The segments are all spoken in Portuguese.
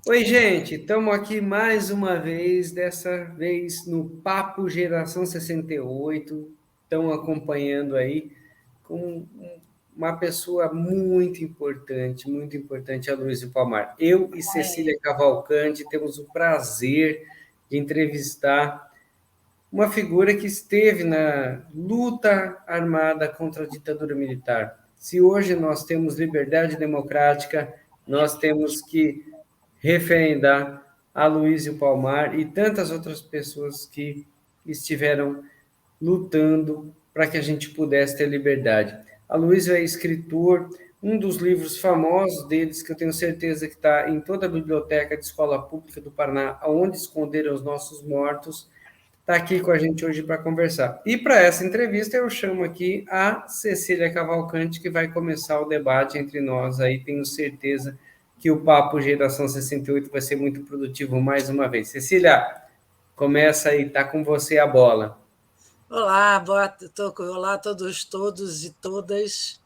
Oi, gente, estamos aqui mais uma vez, dessa vez no Papo Geração 68. Estão acompanhando aí com uma pessoa muito importante, a Luísa Palmar. Eu e Cecília Cavalcante temos o prazer de entrevistar uma figura que esteve na luta armada contra a ditadura militar. Se hoje nós temos liberdade democrática, nós temos que referendar a Luísio Palmar e tantas outras pessoas que estiveram lutando para que a gente pudesse ter liberdade. A Luísio é escritor, um dos livros famosos deles, que eu tenho certeza que está em toda a biblioteca de escola pública do Paraná, Aonde Esconderam os Nossos Mortos, está aqui com a gente hoje para conversar. E para essa entrevista eu chamo aqui a Cecília Cavalcante, que vai começar o debate entre nós aí. Tenho certeza que o Papo Geração 68 vai ser muito produtivo mais uma vez. Cecília, começa aí, tá com você a bola. Olá, olá a todos e todas.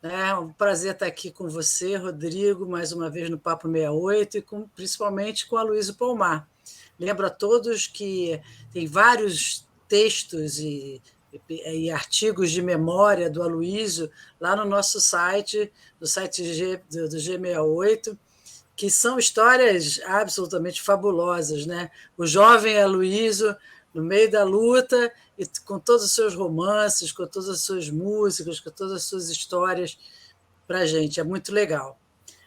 É um prazer estar aqui com você, Rodrigo, mais uma vez no Papo 68 e principalmente com a Luísa Palmar. Lembro a todos que tem vários textos e artigos de memória do Aloysio lá no nosso site, do site do G68, que são histórias absolutamente fabulosas, né? O jovem Aloysio, no meio da luta, e com todos os seus romances, com todas as suas músicas, com todas as suas histórias para a gente. É muito legal.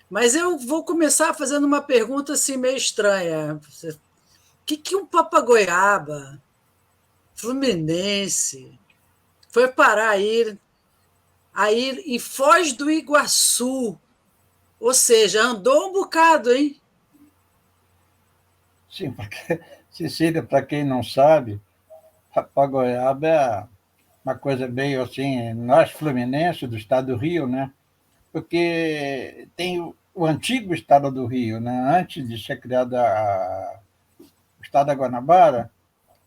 Mas eu vou começar fazendo uma pergunta assim meio estranha. O que um Papagoiaba, Fluminense, foi parar aí em Foz do Iguaçu? Ou seja, andou um bocado, hein? Sim, porque, Cecília, para quem não sabe, Papagoiaba é uma coisa meio assim, nós fluminenses do estado do Rio, né? Porque tem o antigo estado do Rio, né? Antes de ser criado o estado da Guanabara,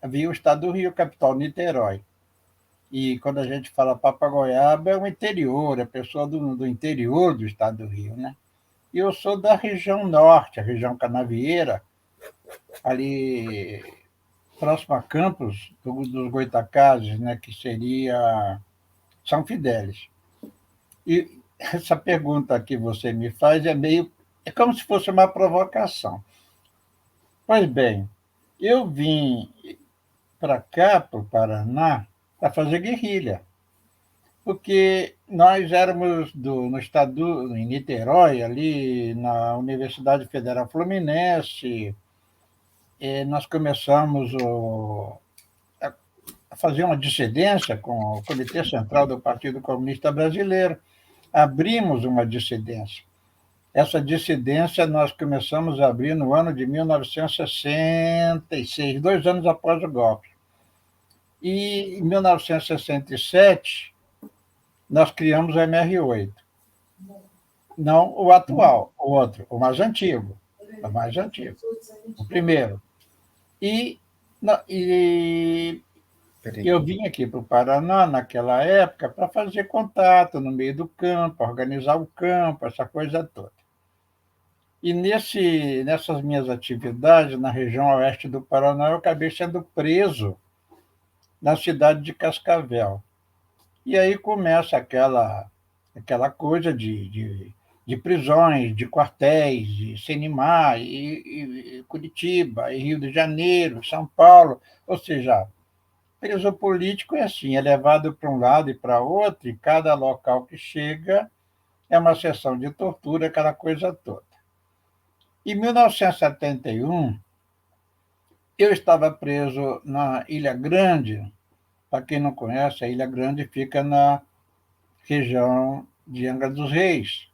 havia o estado do Rio, capital Niterói. E quando a gente fala Papagoiaba, é o interior, a pessoa do interior do estado do Rio, né? E eu sou da região norte, a região Canavieira, ali próximo a Campos dos Goitacazes, né, que seria São Fidélis. E essa pergunta que você me faz é como se fosse uma provocação. Pois bem, eu vim para cá, para o Paraná, para fazer guerrilha, porque nós éramos no estado, em Niterói, ali na Universidade Federal Fluminense, e nós começamos a fazer uma dissidência com o Comitê Central do Partido Comunista Brasileiro. Abrimos uma dissidência. Essa dissidência nós começamos a abrir no ano de 1966, 2 anos após o golpe. E em 1967, nós criamos o MR8. Não o atual, o outro, o mais antigo. O mais antigo. O primeiro. E eu vim aqui para o Paraná, naquela época, para fazer contato no meio do campo, organizar o campo, essa coisa toda. E nessas minhas atividades na região oeste do Paraná, eu acabei sendo preso na cidade de Cascavel. E aí começa aquela coisa de prisões, de quartéis, de Senimar, e Curitiba, e Rio de Janeiro, São Paulo, ou seja, preso político é assim, é levado para um lado e para outro, e cada local que chega é uma sessão de tortura, aquela coisa toda. Em 1971, eu estava preso na Ilha Grande. Para quem não conhece, a Ilha Grande fica na região de Angra dos Reis.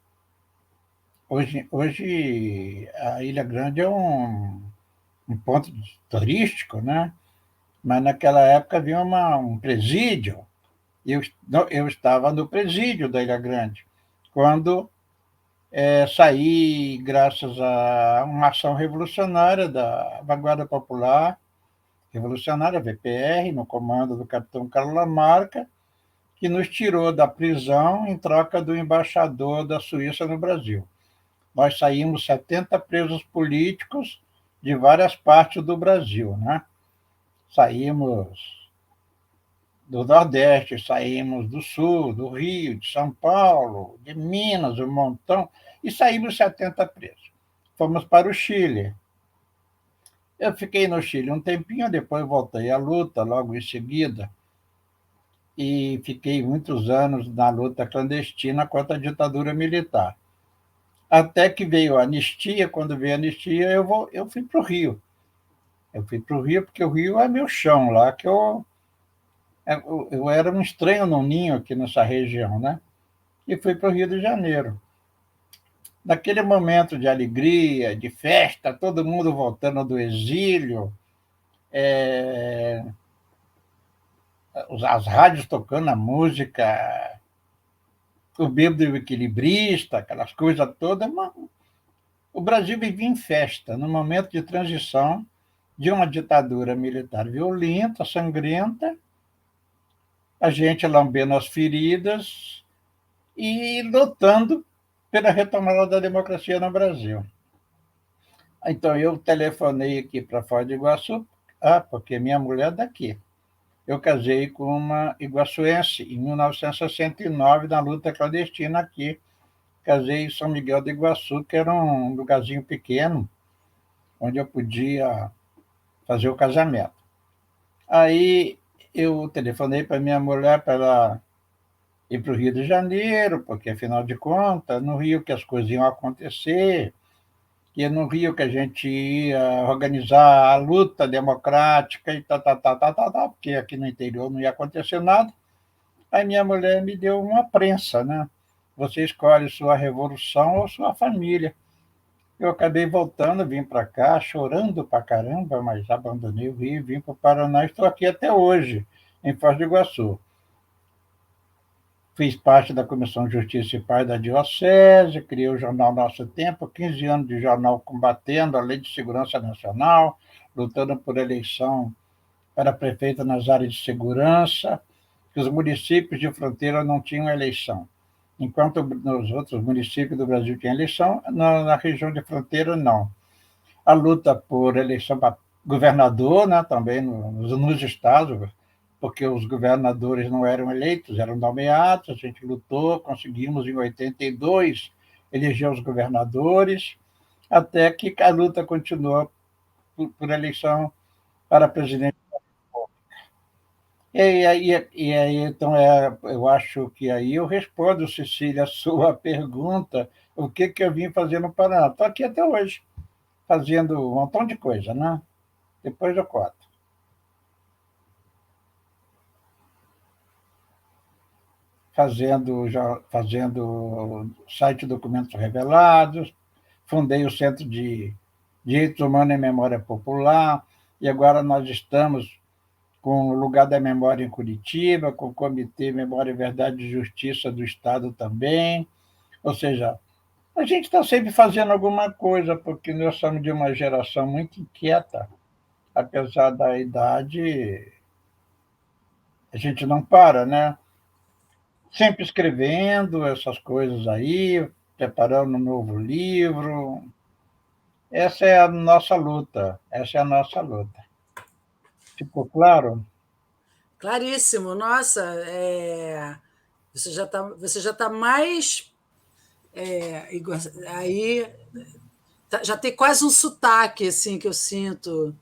Hoje a Ilha Grande é um ponto turístico, né? Mas naquela época havia um presídio. Eu estava no presídio da Ilha Grande, quando saí graças a uma ação revolucionária da Vanguarda Popular Revolucionária, VPR, no comando do capitão Carlos Lamarca, que nos tirou da prisão em troca do embaixador da Suíça no Brasil. Nós saímos 70 presos políticos de várias partes do Brasil, né? Saímos do Nordeste, saímos do Sul, do Rio, de São Paulo, de Minas, um montão, e saímos 70 presos. Fomos para o Chile. Eu fiquei no Chile um tempinho, depois voltei à luta, logo em seguida, e fiquei muitos anos na luta clandestina contra a ditadura militar. Até que veio a anistia, quando veio a anistia, eu fui para o Rio. Eu fui para o Rio porque o Rio é meu chão lá, que eu era um estranho no ninho aqui nessa região, né? E fui para o Rio de Janeiro. Naquele momento de alegria, de festa, todo mundo voltando do exílio, as rádios tocando a música, o bêbado e o equilibrista, aquelas coisas todas, mas o Brasil vivia em festa, no momento de transição de uma ditadura militar violenta, sangrenta, a gente lambendo as feridas e lutando pela retomada da democracia no Brasil. Então, eu telefonei aqui para Foz do Iguaçu, porque minha mulher é daqui. Eu casei com uma iguaçuense em 1969, na luta clandestina aqui. Casei em São Miguel do Iguaçu, que era um lugarzinho pequeno, onde eu podia fazer o casamento. Aí eu telefonei para minha mulher para ela ir para o Rio de Janeiro, porque, afinal de contas, no Rio que as coisas iam acontecer, que é no Rio que a gente ia organizar a luta democrática e tal, porque aqui no interior não ia acontecer nada. Aí minha mulher me deu uma prensa, né? Você escolhe sua revolução ou sua família. Eu acabei voltando, vim para cá, chorando para caramba, mas abandonei o Rio, vim para o Paraná e estou aqui até hoje, em Foz do Iguaçu. Fiz parte da Comissão de Justiça e Paz da Diocese, criei o jornal Nosso Tempo, 15 anos de jornal combatendo a Lei de Segurança Nacional, lutando por eleição para prefeito nas áreas de segurança, que os municípios de fronteira não tinham eleição. Enquanto nos outros municípios do Brasil tinha eleição, na região de fronteira, não. A luta por eleição para governador, né, também nos estados, porque os governadores não eram eleitos, eram nomeados, a gente lutou, conseguimos em 82 eleger os governadores, até que a luta continuou por eleição para presidente. E aí, então, eu acho que aí eu respondo, Cecília, a sua pergunta, o que eu vim fazer no Paraná. Estou aqui até hoje, fazendo um montão de coisa, né? Depois eu conto. Fazendo site Documentos Revelados, fundei o Centro de Direitos Humanos e Memória Popular, e agora nós estamos com o Lugar da Memória em Curitiba, com o Comitê Memória, Verdade e Justiça do Estado também. Ou seja, a gente está sempre fazendo alguma coisa, porque nós somos de uma geração muito inquieta, apesar da idade, a gente não para, né? Sempre escrevendo essas coisas aí, preparando um novo livro. Essa é a nossa luta, essa é a nossa luta. Ficou claro? Claríssimo, nossa, você já tá mais aí já tem quase um sotaque assim que eu sinto,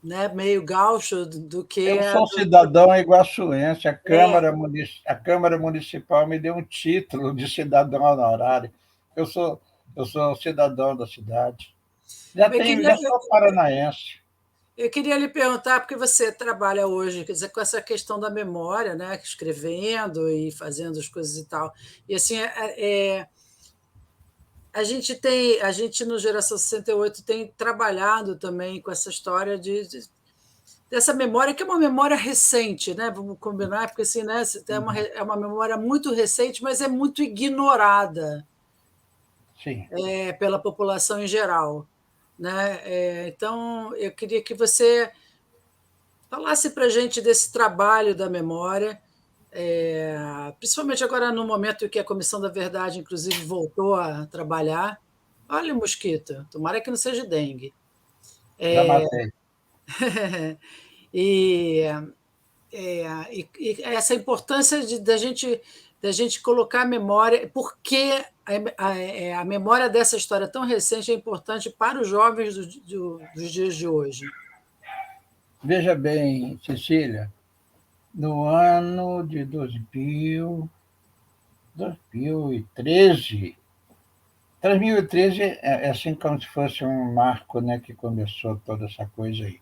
né, meio gaúcho do que Eu sou cidadão iguaçuense, é, a Câmara Municipal me deu um título de cidadão honorário. Eu sou, eu sou cidadão da cidade. eu queria, Já sou paranaense. eu queria lhe perguntar, porque você trabalha hoje, quer dizer, com essa questão da memória, né, escrevendo e fazendo as coisas e tal. E assim, a gente no Geração 68 tem trabalhado também com essa história dessa memória, que é uma memória recente, né? Vamos combinar, porque assim, né, é uma memória muito recente, mas é muito ignorada Sim. pela população em geral. Né? Então, eu queria que você falasse para a gente desse trabalho da memória, principalmente agora no momento em que a Comissão da Verdade, inclusive, voltou a trabalhar. Olha, mosquito, tomara que não seja dengue. Já matei. E, e essa importância da gente colocar a memória, porque a memória dessa história tão recente é importante para os jovens dos dias de hoje. Veja bem, Cecília, no ano de 2013, 2013 é assim como se fosse um marco, né, que começou toda essa coisa aí.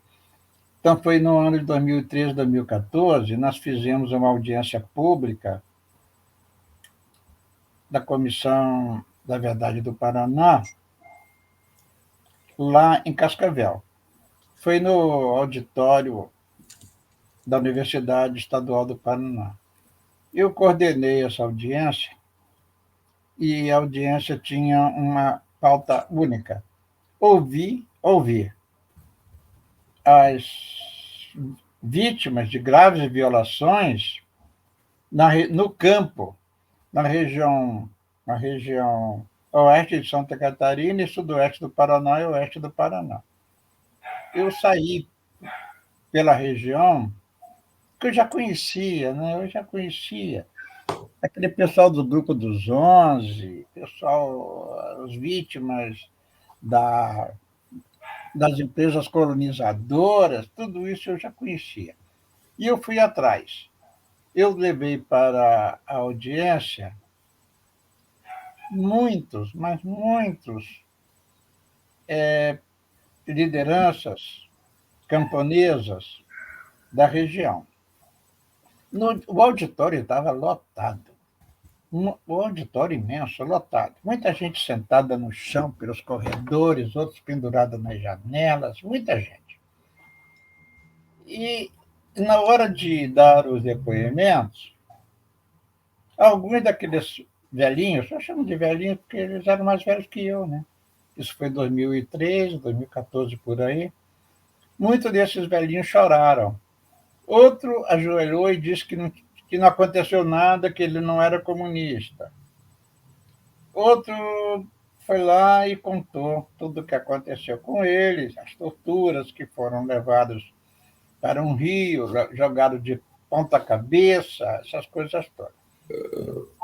Então, foi no ano de 2013, 2014, nós fizemos uma audiência pública da Comissão da Verdade do Paraná, lá em Cascavel. Foi no auditório da Universidade Estadual do Paraná. Eu coordenei essa audiência e a audiência tinha uma pauta única: ouvir as vítimas de graves violações no campo, na região oeste de Santa Catarina e sudoeste do Paraná e oeste do Paraná. Eu saí pela região que eu já conhecia, né? Eu já conhecia aquele pessoal do grupo dos 11, as vítimas das empresas colonizadoras, tudo isso eu já conhecia. E eu fui atrás. Eu levei para a audiência muitos, mas muitos lideranças camponesas da região. O auditório estava lotado. O auditório imenso, lotado. Muita gente sentada no chão, pelos corredores, outros pendurados nas janelas, muita gente. E, na hora de dar os depoimentos, alguns daqueles velhinhos, eu chamo de velhinhos porque eles eram mais velhos que eu, né? Isso foi em 2013, 2014, por aí. Muitos desses velhinhos choraram. Outro ajoelhou e disse que não aconteceu nada, que ele não era comunista. Outro foi lá e contou tudo o que aconteceu com eles, as torturas, que foram levados para um rio, jogados de ponta cabeça, essas coisas todas.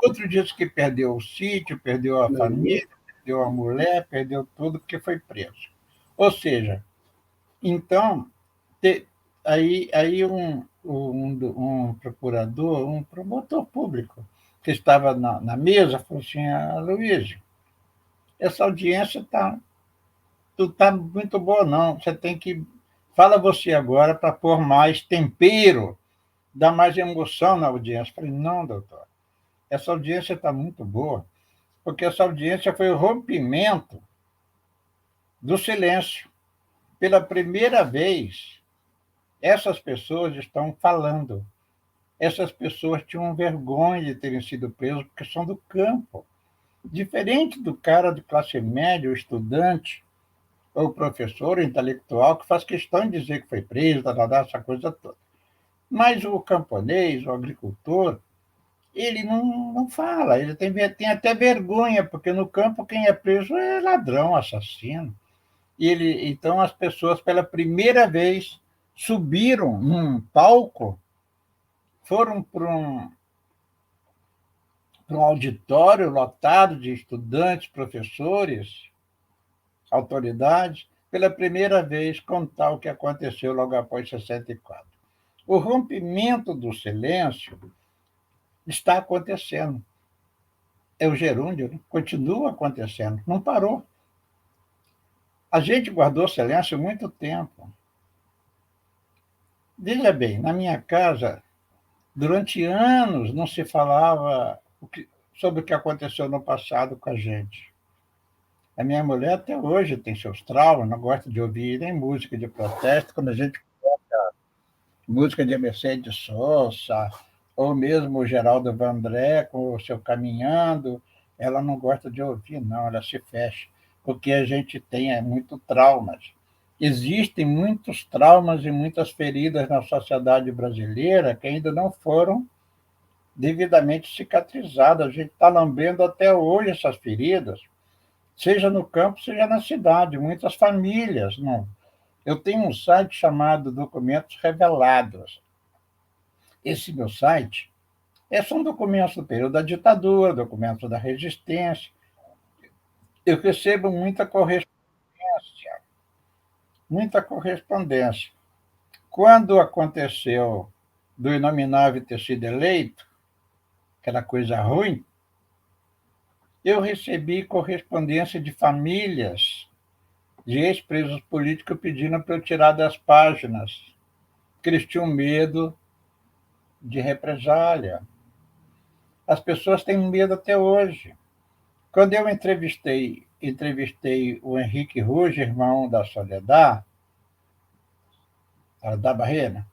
Outro disse que perdeu o sítio, perdeu a família, perdeu a mulher, perdeu tudo porque foi preso. Ou seja, então, aí um procurador, um promotor público, que estava na mesa, falou assim: Luiz, essa audiência tá muito boa, não. Você tem que. Fala você agora para pôr mais tempero, dar mais emoção na audiência. Eu falei: não, doutor, essa audiência está muito boa, porque essa audiência foi o rompimento do silêncio. Pela primeira vez, essas pessoas estão falando. Essas pessoas tinham vergonha de terem sido presas porque são do campo. Diferente do cara de classe média, o estudante, ou professor, ou intelectual, que faz questão de dizer que foi preso, essa coisa toda. Mas o camponês, o agricultor, ele não fala, ele tem até vergonha, porque no campo quem é preso é ladrão, assassino. Então as pessoas, pela primeira vez, subiram num palco, foram para um auditório lotado de estudantes, professores, autoridades, pela primeira vez contar o que aconteceu logo após 64. O rompimento do silêncio está acontecendo. É o gerúndio, né? Continua acontecendo, não parou. A gente guardou silêncio muito tempo. Veja bem, na minha casa, durante anos não se falava sobre o que aconteceu no passado com a gente. A minha mulher até hoje tem seus traumas, não gosta de ouvir nem música de protesto. Quando a gente coloca música de Mercedes Sosa, ou mesmo o Geraldo Vandré com o seu Caminhando, ela não gosta de ouvir, não, ela se fecha, porque a gente tem muito traumas. existem muitos traumas e muitas feridas na sociedade brasileira que ainda não foram devidamente cicatrizadas. A gente está lambendo até hoje essas feridas, seja no campo, seja na cidade. Muitas famílias, não. Eu tenho um site chamado Documentos Revelados. Esse meu site são documentos do período da ditadura, documentos da resistência. Eu recebo muita correspondência. Quando aconteceu do inominável ter sido eleito, aquela coisa ruim, eu recebi correspondência de famílias de ex-presos políticos pedindo para eu tirar das páginas, porque eles tinham medo de represália. As pessoas têm medo até hoje. Quando eu entrevistei o Henrique Ruge, irmão da Soledad, da Barreira,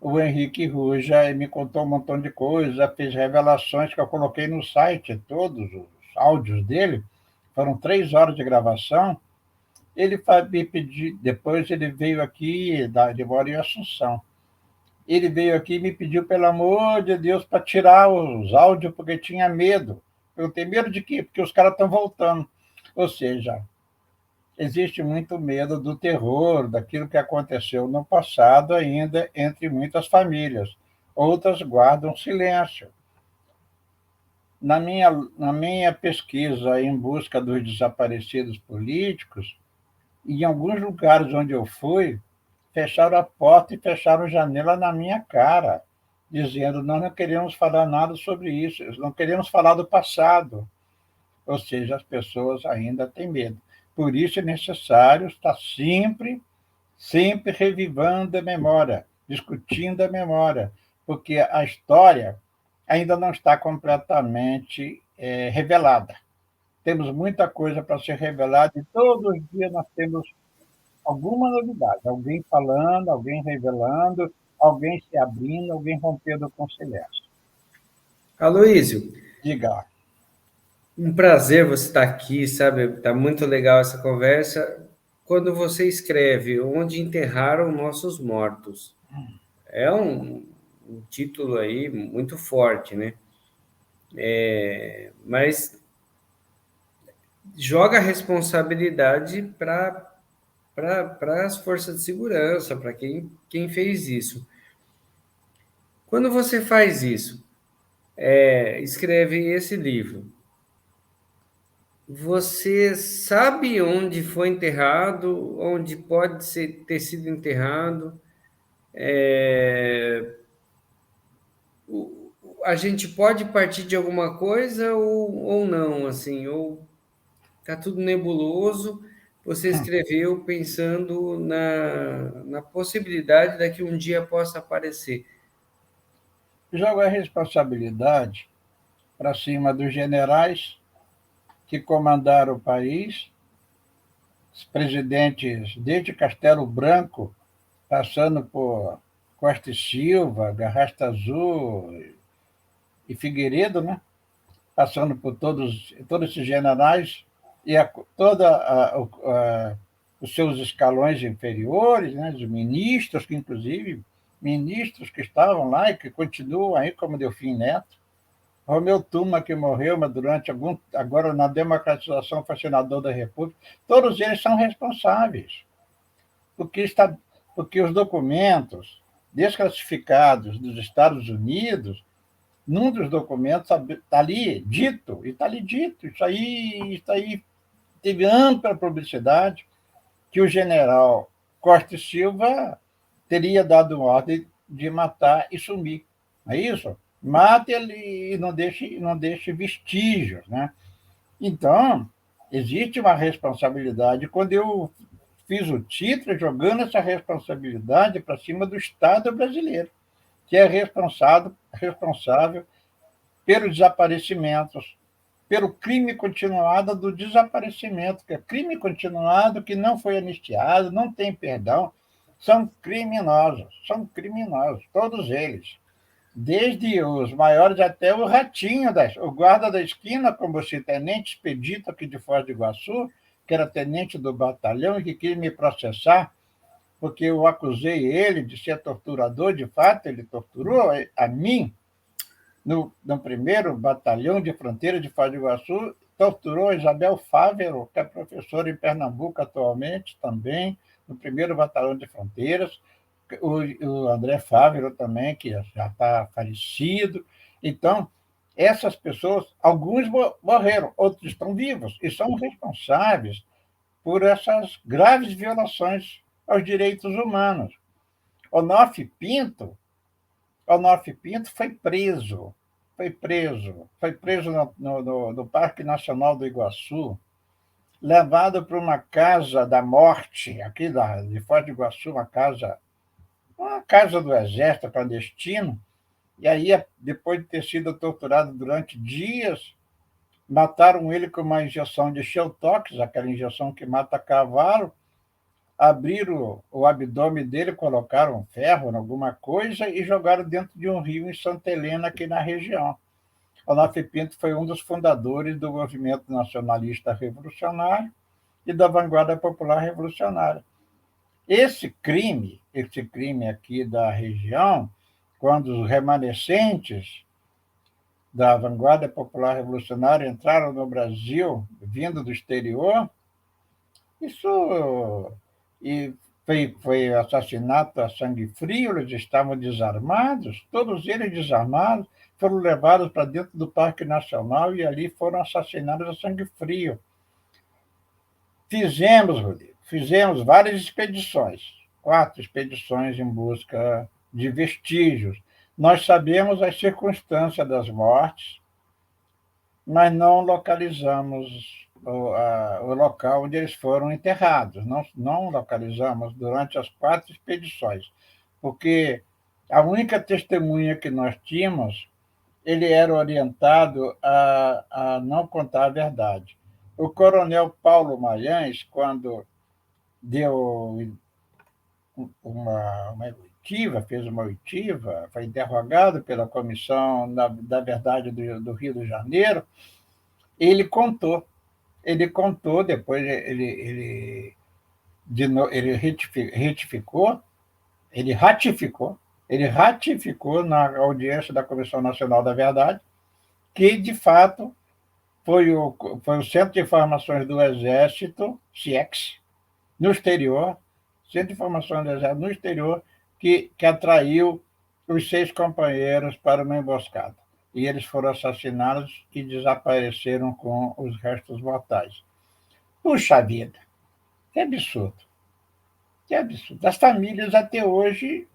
o Henrique Ruge me contou um montão de coisas, fez revelações que eu coloquei no site, todos os áudios dele, foram 3 horas de gravação. Ele me pediu, depois ele veio aqui, ele mora em Assunção. Ele veio aqui e me pediu, pelo amor de Deus, para tirar os áudios, porque tinha medo. Eu tenho medo de quê? Porque os caras estão voltando. Ou seja, existe muito medo do terror, daquilo que aconteceu no passado ainda entre muitas famílias. Outras guardam silêncio. Na minha pesquisa em busca dos desaparecidos políticos, em alguns lugares onde eu fui, fecharam a porta e fecharam a janela na minha cara, dizendo: nós não queremos falar nada sobre isso, não queremos falar do passado. Ou seja, as pessoas ainda têm medo. Por isso é necessário estar sempre revivando a memória, discutindo a memória, porque a história ainda não está completamente revelada. Temos muita coisa para ser revelada e todos os dias nós temos alguma novidade. Alguém falando, alguém revelando, alguém se abrindo, alguém rompendo com o silêncio. Aloísio, Diga. um prazer você estar aqui, sabe? Está muito legal essa conversa. Quando você escreve Onde Enterraram Nossos Mortos, é um título aí muito forte, né? Mas joga a responsabilidade para as forças de segurança, para quem fez isso. Quando você faz isso, escreve esse livro, você sabe onde foi enterrado, onde pode ter sido enterrado? A gente pode partir de alguma coisa ou não, assim, ou está tudo nebuloso. Você escreveu pensando na possibilidade daqui um dia possa aparecer. Joga a responsabilidade para cima dos generais que comandaram o país, os presidentes desde Castelo Branco, passando por Costa e Silva, Garrasta Azul e Figueiredo, né? Passando por todos esses generais e os seus escalões inferiores, né? Os ministros, que inclusive ministros que estavam lá e que continuam aí, como Delfim Neto, Romeu Tuma, que morreu, mas agora na democratização foi senador da República, todos eles são responsáveis, porque os documentos desclassificados dos Estados Unidos, num dos documentos está ali dito, isso aí teve ampla publicidade, que o general Costa e Silva teria dado ordem de matar e sumir. Não é isso? Mate ele e não deixe vestígios, né? Então, existe uma responsabilidade. Quando eu fiz o título, jogando essa responsabilidade para cima do Estado brasileiro, que é responsável pelos desaparecimentos, pelo crime continuado do desaparecimento, que é crime continuado que não foi anistiado, não tem perdão, são criminosos, todos eles. Desde os maiores até o ratinho, o guarda da esquina, como o tenente Expedito aqui de Foz do Iguaçu, que era tenente do batalhão e que queria me processar porque eu acusei ele de ser torturador, de fato, ele torturou a mim, no primeiro batalhão de fronteira de Foz do Iguaçu, torturou a Isabel Fávero, que é professora em Pernambuco atualmente também, no primeiro batalhão de fronteiras, o André Fávero também, que já está falecido. Então, essas pessoas, alguns morreram, outros estão vivos, e são responsáveis por essas graves violações aos direitos humanos. Onofre Pinto foi preso no Parque Nacional do Iguaçu, levado para uma casa da morte, aqui de Foz do Iguaçu, uma casa do Exército clandestino, e aí, depois de ter sido torturado durante dias, mataram ele com uma injeção de Shelltox, aquela injeção que mata cavalo, abriram o abdômen dele, colocaram ferro em alguma coisa e jogaram dentro de um rio em Santa Helena, aqui na região. Onofre Pinto foi um dos fundadores do movimento nacionalista revolucionário e da vanguarda popular revolucionária. Esse crime aqui da região, quando os remanescentes da vanguarda popular revolucionária entraram no Brasil, vindo do exterior, isso e foi assassinato a sangue frio, eles estavam desarmados, todos eles desarmados, foram levados para dentro do Parque Nacional e ali foram assassinados a sangue frio. Fizemos várias expedições, 4 expedições em busca de vestígios. Nós sabemos as circunstâncias das mortes, mas não localizamos o local onde eles foram enterrados. Não localizamos durante as 4 expedições, porque a única testemunha que nós tínhamos, ele era orientado a não contar a verdade. O coronel Paulo Magalhães, quando deu uma oitiva, fez uma oitiva, foi interrogado pela Comissão da Verdade do Rio de Janeiro, ele contou, depois ele ratificou na audiência da Comissão Nacional da Verdade que, de fato, foi o Centro de Informações do Exército, CIEX, no exterior, Centro de Informações do Exército no exterior, que atraiu os 6 companheiros para uma emboscada. E eles foram assassinados e desapareceram com os restos mortais. Puxa vida, que absurdo. Que absurdo. As famílias até hoje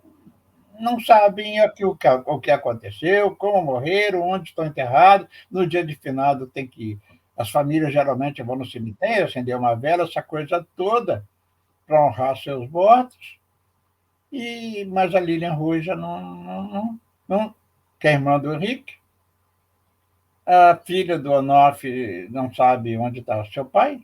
não sabem o que aconteceu, como morreram, onde estão enterrados. No dia de finado tem que... As famílias geralmente vão no cemitério, acender uma vela, essa coisa toda, para honrar seus mortos. Mas a Lilian Rui já não, que é irmã do Henrique. A filha do Onofre não sabe onde está o seu pai.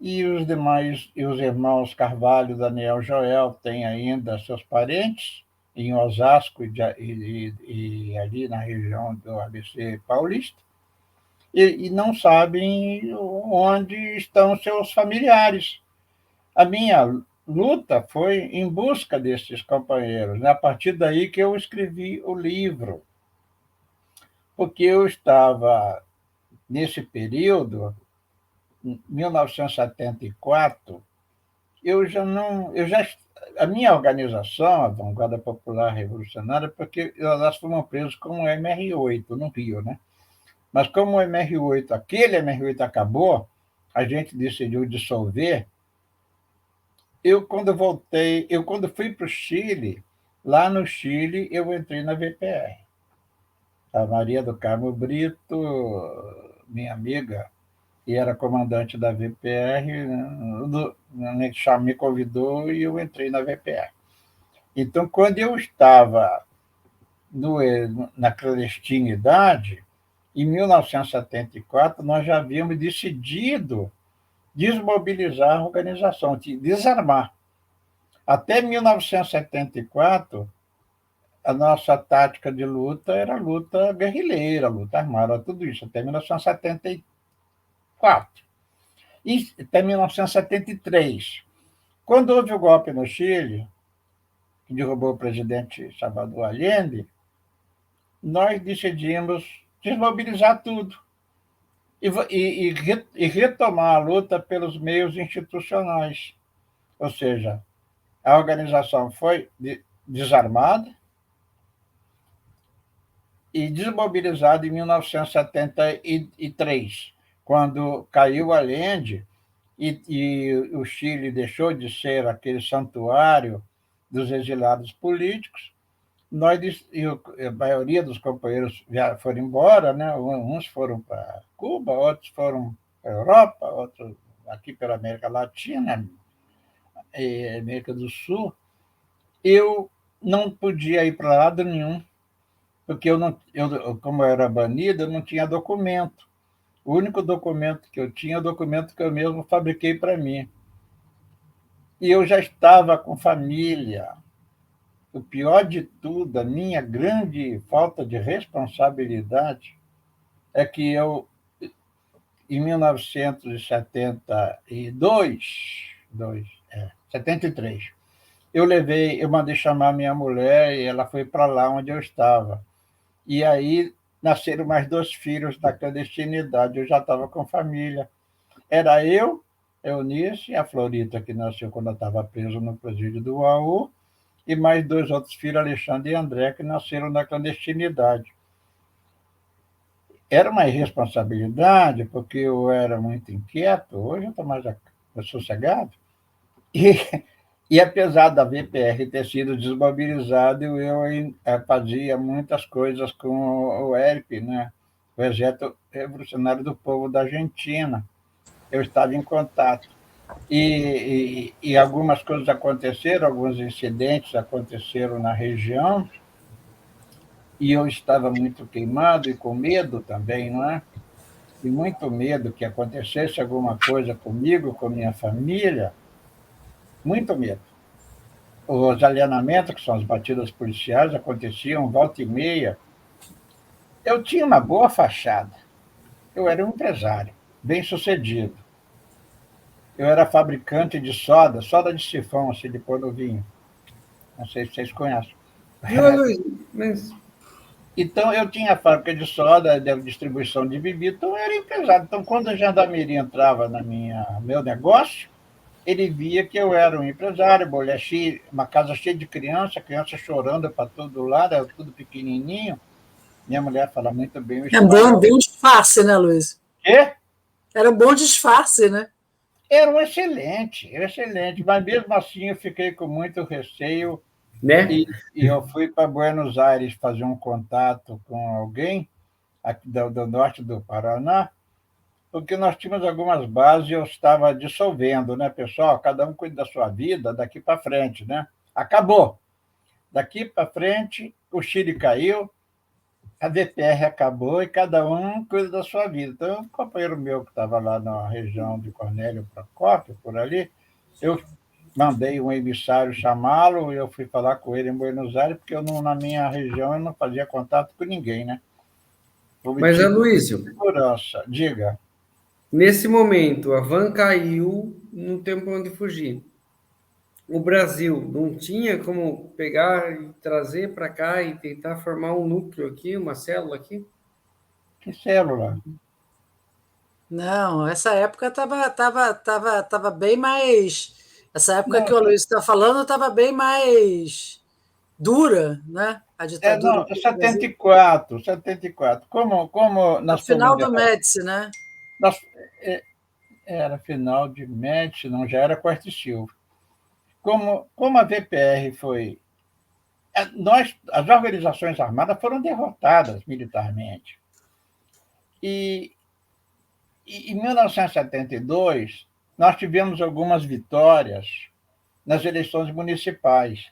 E os demais, os irmãos Carvalho, Daniel e Joel têm ainda seus parentes em Osasco e ali na região do ABC paulista, e não sabem onde estão seus familiares. A minha luta foi em busca desses companheiros, né? A partir daí que eu escrevi o livro, porque eu estava, nesse período, em 1974, a minha organização, a Vanguarda Popular Revolucionária, porque nós fomos presos como MR8 no Rio, né? Mas como aquele MR8 acabou, a gente decidiu dissolver. Quando fui para o Chile, lá no Chile, eu entrei na VPR. A Maria do Carmo Brito, minha amiga, e era comandante da VPR, me convidou e eu entrei na VPR. Então, quando eu estava na clandestinidade, em 1974, nós já havíamos decidido desmobilizar a organização, desarmar. Até 1974, a nossa tática de luta era luta guerrilheira, luta armada, tudo isso, até 1974. E até 1973. Quando houve o golpe no Chile, que derrubou o presidente Salvador Allende, nós decidimos desmobilizar tudo e retomar a luta pelos meios institucionais. Ou seja, a organização foi desarmada e desmobilizada em 1973, quando caiu Allende e o Chile deixou de ser aquele santuário dos exilados políticos. A maioria dos companheiros já foram embora, né? Uns foram para Cuba, outros foram para a Europa, outros aqui pela América Latina e América do Sul. Eu não podia ir para lado nenhum, porque como eu era banido, eu não tinha documento. O único documento que eu tinha é o documento que eu mesmo fabriquei para mim. E eu já estava com família. O pior de tudo, a minha grande falta de responsabilidade é que eu, em 1973, eu mandei chamar minha mulher e ela foi para lá onde eu estava. E aí nasceram mais 2 filhos da clandestinidade. Eu já estava com família. Era eu, Eunice, a Florita, que nasceu quando eu estava preso no presídio do UAU, e mais 2 outros filhos, Alexandre e André, que nasceram na clandestinidade. Era uma irresponsabilidade, porque eu era muito inquieto, hoje eu estou mais sossegado, e, e apesar da VPR ter sido desmobilizado, eu fazia muitas coisas com o ERP, né? O Exército Revolucionário do Povo da Argentina. Eu estava em contato. E algumas coisas aconteceram, alguns incidentes aconteceram na região, e eu estava muito queimado e com medo também, não é? E muito medo que acontecesse alguma coisa comigo, com minha família, muito medo. Os alienamentos, que são as batidas policiais, aconteciam volta e meia. Eu tinha uma boa fachada. Eu era um empresário, bem-sucedido. Eu era fabricante de soda de sifão, assim, de pôr no vinho. Não sei se vocês conhecem. Viu, Luiz? Mas... Então, eu tinha fábrica de soda, de distribuição de bebida, então eu era empresário. Então, quando a gendarmeria entrava no meu negócio, ele via que eu era um empresário, uma casa cheia de criança chorando para todo lado, era tudo pequenininho. Minha mulher fala muito bem o espanhol. Bom disfarce, né, Luiz? Quê? Era um bom disfarce, né? Era um excelente, mas mesmo assim eu fiquei com muito receio, né? E eu fui para Buenos Aires fazer um contato com alguém aqui do norte do Paraná, porque nós tínhamos algumas bases e eu estava dissolvendo, né, pessoal? Cada um cuida da sua vida daqui para frente, né? Acabou. Daqui para frente, o Chile caiu, a VPR acabou e cada um cuida da sua vida. Então, um companheiro meu que estava lá na região de Cornélio Procópio, por ali, eu mandei um emissário chamá-lo, e eu fui falar com ele em Buenos Aires, porque na minha região eu não fazia contato com ninguém, né? Mas, Aloysio, segurança, diga. Nesse momento, a van caiu, não tem para onde fugir. O Brasil não tinha como pegar e trazer para cá e tentar formar um núcleo aqui, uma célula aqui? Que célula? Não, essa época tava bem mais. Essa época que o Luiz está falando estava bem mais dura, né? A ditadura. Não, 74. Como nós no final do Médici, né? Era final de Médici, não, já era Costa e Silva. Como a VPR foi... as organizações armadas foram derrotadas militarmente. E em 1972, nós tivemos algumas vitórias nas eleições municipais.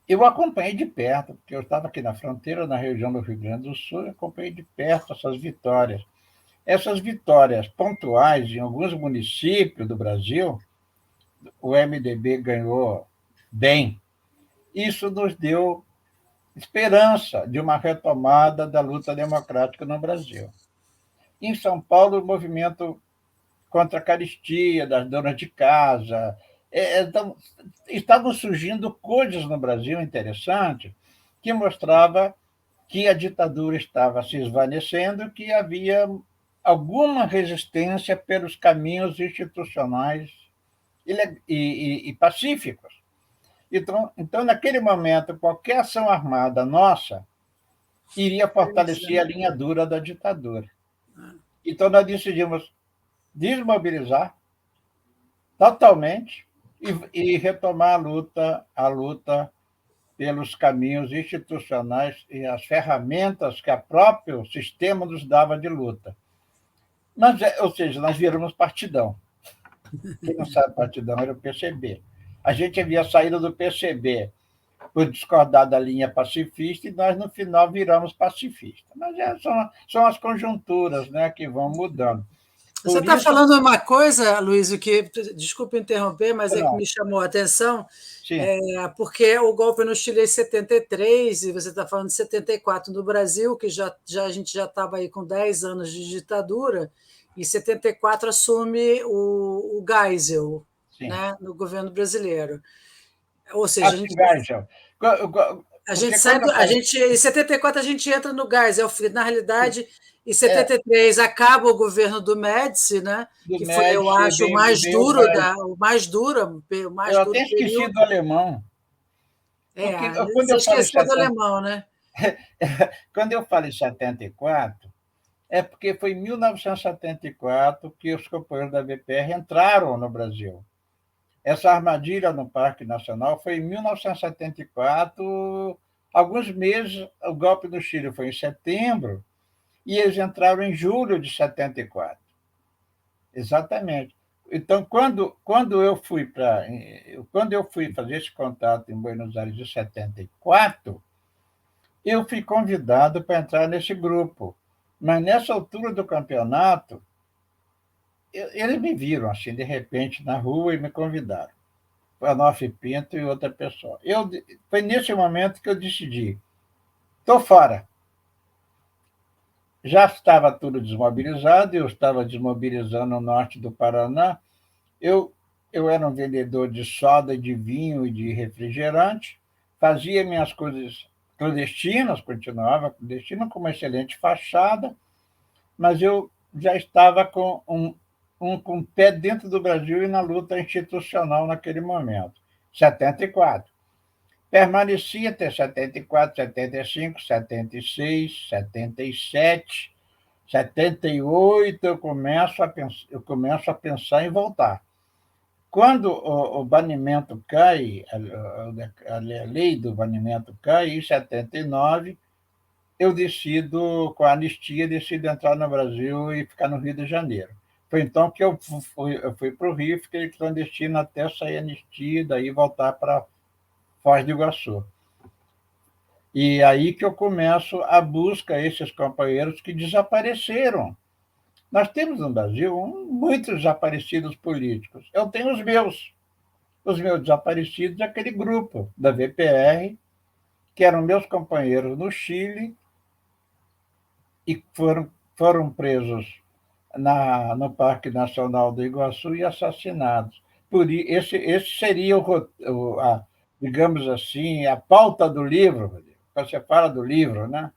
Eu acompanhei de perto, porque eu estava aqui na fronteira, na região do Rio Grande do Sul, eu acompanhei de perto essas vitórias. Essas vitórias pontuais em alguns municípios do Brasil, o MDB ganhou bem. Isso nos deu esperança de uma retomada da luta democrática no Brasil. Em São Paulo, o movimento contra a carestia, das donas de casa. Então, estavam surgindo coisas no Brasil interessantes que mostrava que a ditadura estava se esvanecendo, que havia alguma resistência pelos caminhos institucionais e pacíficos. Então, naquele momento, qualquer ação armada nossa iria fortalecer a linha dura da ditadura. Então, nós decidimos desmobilizar totalmente e retomar a luta pelos caminhos institucionais e as ferramentas que o próprio sistema nos dava de luta. Ou seja, nós viramos partidão. Quem não sabe partidão era o PCB. A gente havia saído do PCB por discordar da linha pacifista e nós, no final, viramos pacifistas. Mas são as conjunturas, né, que vão mudando. Você está falando uma coisa, Luiz, que, desculpe interromper, mas é que me chamou a atenção, porque o golpe no Chile é em 73, e você está falando de 74 no Brasil, que a gente já estava aí com 10 anos de ditadura, e em 74 assume o Geisel, né, no governo brasileiro. Ou seja, em 74 a gente entra no Geisel, na realidade... Em 73 acaba o governo do Médici, né? Que foi, eu acho, o mais duro. Eu até esqueci do alemão. Você esqueceu do alemão, né? Quando eu falo em 74, é porque foi em 1974 que os companheiros da VPR entraram no Brasil. Essa armadilha no Parque Nacional foi em 1974, alguns meses, o golpe no Chile foi em setembro, e eles entraram em julho de 74. Exatamente. Então, quando eu fui fazer esse contato em Buenos Aires em 74, eu fui convidado para entrar nesse grupo. Mas nessa altura do campeonato, eles me viram assim, de repente, na rua e me convidaram. Foi a Nof Pinto e outra pessoa. Foi nesse momento que eu decidi: estou fora. Já estava tudo desmobilizado, eu estava desmobilizando o norte do Paraná. Eu era um vendedor de soda, de vinho e de refrigerante, fazia minhas coisas clandestinas, continuava clandestina, com uma excelente fachada, mas eu já estava com com o pé dentro do Brasil e na luta institucional naquele momento. 74. Permaneci até 74, 75, 76, 77, 78, eu começo a pensar em voltar. Quando o banimento cai, a lei do banimento cai, em 79, eu decido, com a anistia, entrar no Brasil e ficar no Rio de Janeiro. Foi então que eu fui para o Rio, fiquei clandestino até sair a anistia, daí voltar para Foz do Iguaçu. E aí que eu começo a busca a esses companheiros que desapareceram. Nós temos no Brasil muitos desaparecidos políticos. Eu tenho os meus desaparecidos, aquele grupo da VPR, que eram meus companheiros no Chile e foram presos no Parque Nacional do Iguaçu e assassinados. Esse seria digamos assim, a pauta do livro. Você fala do livro, né?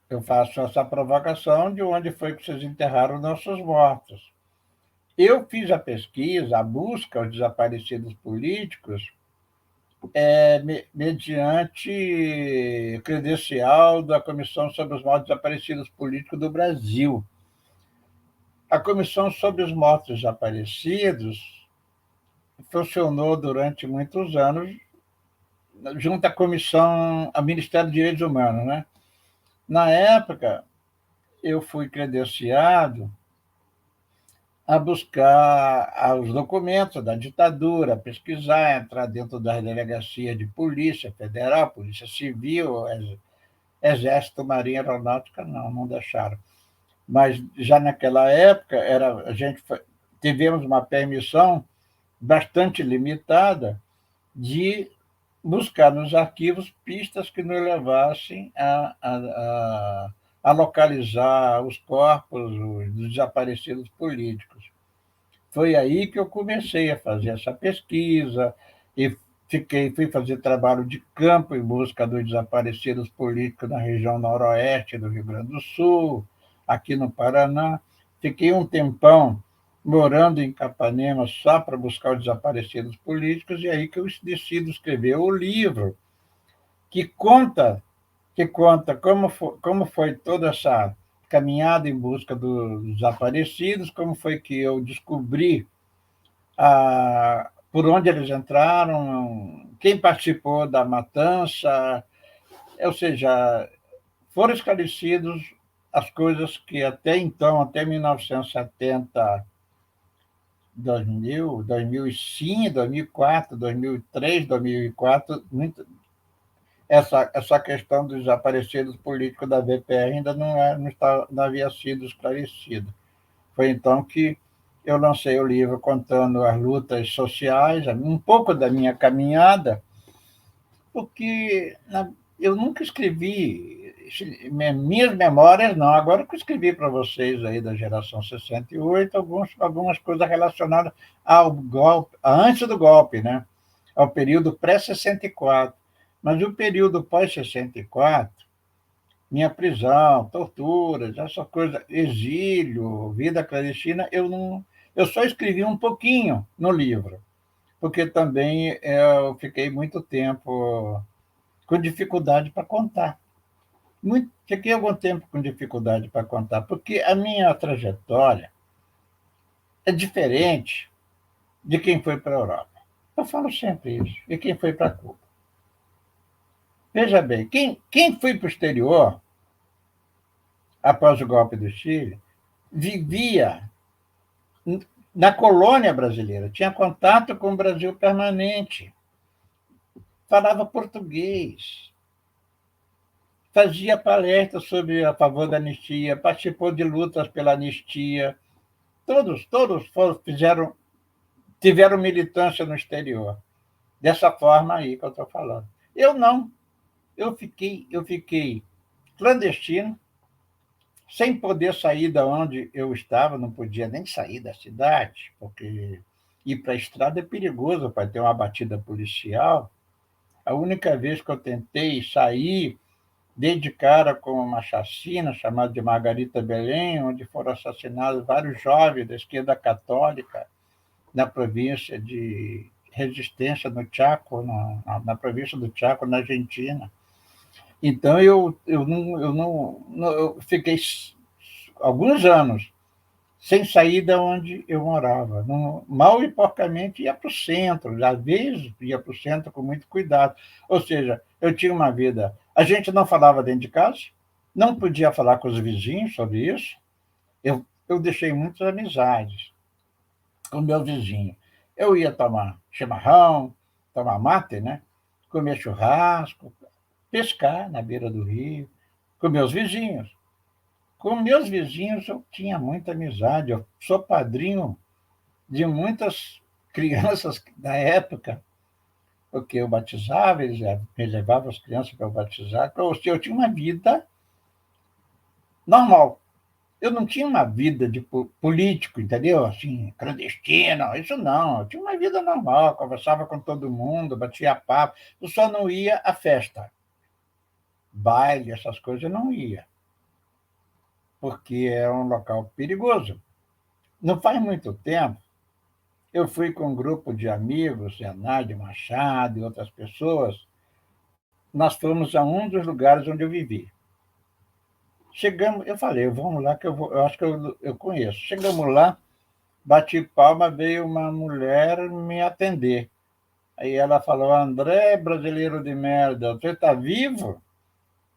Eu faço essa provocação de onde foi que vocês enterraram nossos mortos. Eu fiz a pesquisa, a busca aos desaparecidos políticos, mediante credencial da Comissão sobre os Mortos Desaparecidos Políticos do Brasil. A Comissão sobre os Mortos Desaparecidos funcionou durante muitos anos junto à Comissão, ao Ministério dos Direitos Humanos, né? Na época, eu fui credenciado a buscar os documentos da ditadura, pesquisar, entrar dentro das delegacias de Polícia Federal, Polícia Civil, Exército, Marinha, Aeronáutica, não deixaram. Mas já naquela época, tivemos uma permissão bastante limitada de buscar nos arquivos pistas que nos levassem a localizar os corpos dos desaparecidos políticos. Foi aí que eu comecei a fazer essa pesquisa e fui fazer trabalho de campo em busca dos desaparecidos políticos na região noroeste do Rio Grande do Sul, aqui no Paraná. Fiquei um tempão morando em Capanema só para buscar os desaparecidos políticos, e aí que eu decido escrever o livro que conta como foi toda essa caminhada em busca dos desaparecidos, como foi que eu descobri por onde eles entraram, quem participou da matança, ou seja, foram esclarecidos as coisas que até então, até 1970, 2000, 2005, 2004, 2003, 2004, essa questão dos desaparecidos políticos da VPR ainda não havia sido esclarecida. Foi então que eu lancei o livro contando as lutas sociais, um pouco da minha caminhada, porque eu nunca escrevi minhas memórias, não. Agora que eu escrevi para vocês aí da geração 68, algumas coisas relacionadas ao golpe, antes do golpe, né? Ao período pré-64. Mas o período pós-64, minha prisão, torturas, essa coisa, exílio, vida clandestina, eu só escrevi um pouquinho no livro, porque também eu fiquei muito tempo com dificuldade para contar. Fiquei algum tempo com dificuldade para contar, porque a minha trajetória é diferente de quem foi para a Europa. Eu falo sempre isso, e quem foi para Cuba. Veja bem, quem foi para o exterior, após o golpe do Chile, vivia na colônia brasileira, tinha contato com o Brasil permanente, falava português, fazia palestras a favor da anistia, participou de lutas pela anistia. Todos tiveram militância no exterior. Dessa forma aí que eu estou falando. Eu não. Eu fiquei clandestino, sem poder sair de onde eu estava, não podia nem sair da cidade, porque ir para a estrada é perigoso para ter uma batida policial. A única vez que eu tentei sair, dei de cara com uma chacina chamada de Margarita Belém, onde foram assassinados vários jovens da esquerda católica na província de Resistência, no Chaco, na província do Chaco, na Argentina. Então, eu fiquei alguns anos sem sair de onde eu morava. Mal e porcamente ia para o centro, às vezes ia para o centro com muito cuidado. Ou seja, eu tinha uma vida. A gente não falava dentro de casa, não podia falar com os vizinhos sobre isso. Eu deixei muitas amizades com o meu vizinho. Eu ia tomar chimarrão, tomar mate, né? Comer churrasco, pescar na beira do rio, com meus vizinhos. Com meus vizinhos eu tinha muita amizade. Eu sou padrinho de muitas crianças da época, porque eu batizava, eles me levavam as crianças para eu batizar. Eu tinha uma vida normal. Eu não tinha uma vida de político, entendeu? Assim, clandestina, isso não. Eu tinha uma vida normal, conversava com todo mundo, batia papo. Eu só não ia à festa. Baile, essas coisas, eu não ia, porque é um local perigoso. Não faz muito tempo, eu fui com um grupo de amigos, Zenádio Machado e outras pessoas, nós fomos a um dos lugares onde eu vivi. Chegamos, eu falei, vamos lá, que eu acho que eu conheço. Chegamos lá, bati palma, veio uma mulher me atender. Aí ela falou, André, brasileiro de merda, você está vivo?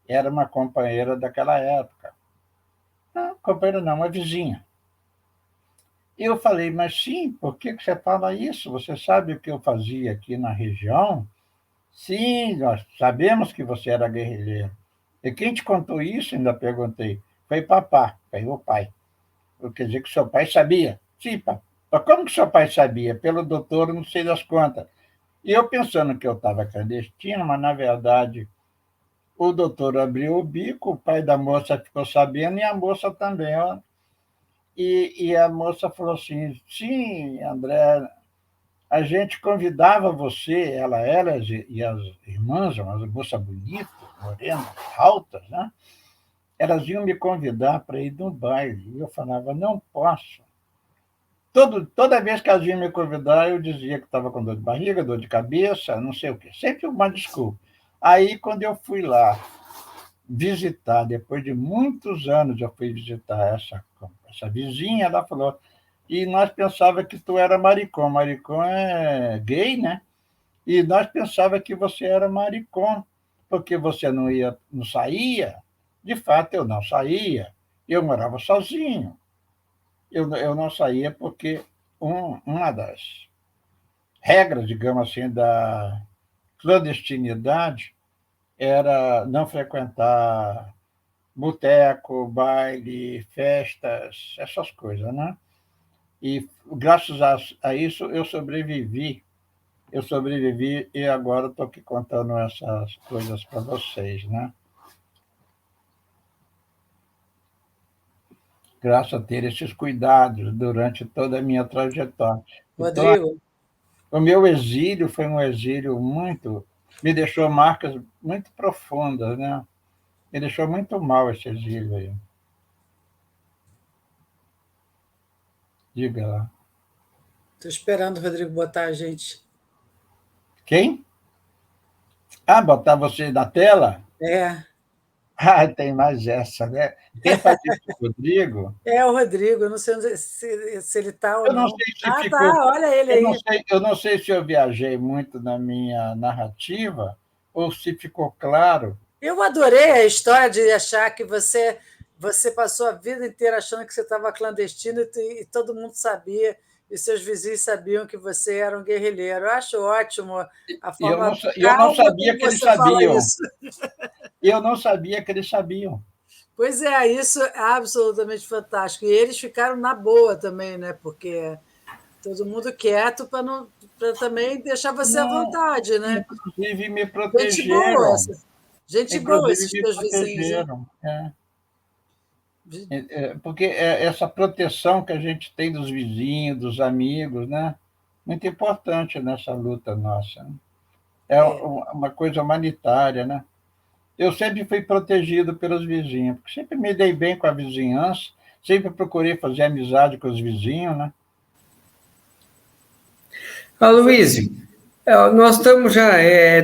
Era uma companheira daquela época. Não, companheira não, uma vizinha. E eu falei, mas sim, por que você fala isso? Você sabe o que eu fazia aqui na região? Sim, nós sabemos que você era guerrilheiro. E quem te contou isso? Ainda perguntei. Foi papá, foi o pai. Quer dizer que seu pai sabia? Sim, papai. Mas como que seu pai sabia? Pelo doutor, não sei das contas. E eu pensando que eu estava clandestino, mas, na verdade, O doutor abriu o bico, o pai da moça ficou sabendo e a moça também. Ó. E a moça falou assim: sim, André, a gente convidava você, ela e as irmãs, umas moças bonitas, morenas, altas, né? Elas iam me convidar para ir no baile. E eu falava: não posso. Toda vez que elas iam me convidar, eu dizia que estava com dor de barriga, dor de cabeça, não sei o quê. Sempre uma desculpa. Aí, quando eu fui lá visitar, depois de muitos anos, eu fui visitar essa vizinha, ela falou, e nós pensava que tu era maricom. Maricom é gay, né? E nós pensava que você era maricom, porque você não saía. De fato, eu não saía. Eu morava sozinho. Eu não saía porque uma das regras, digamos assim, da clandestinidade era não frequentar boteco, baile, festas, essas coisas, né? E graças a isso eu sobrevivi e agora estou aqui contando essas coisas para vocês, né? Graças a ter esses cuidados durante toda a minha trajetória. Então, Rodrigo, o meu exílio foi um exílio me deixou marcas muito profundas, né? Me deixou muito mal esse exílio aí. Diga lá. estou esperando o Rodrigo botar a gente. Quem? Ah, botar você na tela? É, Ah, tem mais essa, né? Quem faz isso é o Rodrigo? é o Rodrigo, eu não sei se ele está ou Eu não não. sei se Ah, ficou. tá, olha ele aí. Eu não sei se eu viajei muito na minha narrativa ou se ficou claro. Eu adorei a história de achar que você passou a vida inteira achando que você estava clandestino e todo mundo sabia, e seus vizinhos sabiam que você era um guerrilheiro. Eu acho ótimo a forma Eu não calma sabia como que eles você fala sabiam. isso. Eu não sabia que eles sabiam. Pois é, isso é absolutamente fantástico. E eles ficaram na boa também, né? Porque todo mundo quieto para também deixar você à Não, vontade, né? inclusive me Gente boa, protegeram. gente boa Inclusive esses me teus vizinhos, hein? protegeram. É. Porque essa proteção que a gente tem dos vizinhos, dos amigos, né? Muito importante nessa luta nossa. Né? É É. uma coisa humanitária, né? Eu sempre fui protegido pelos vizinhos, porque sempre me dei bem com a vizinhança, sempre procurei fazer amizade com os vizinhos, né? Aloysio, nós estamos já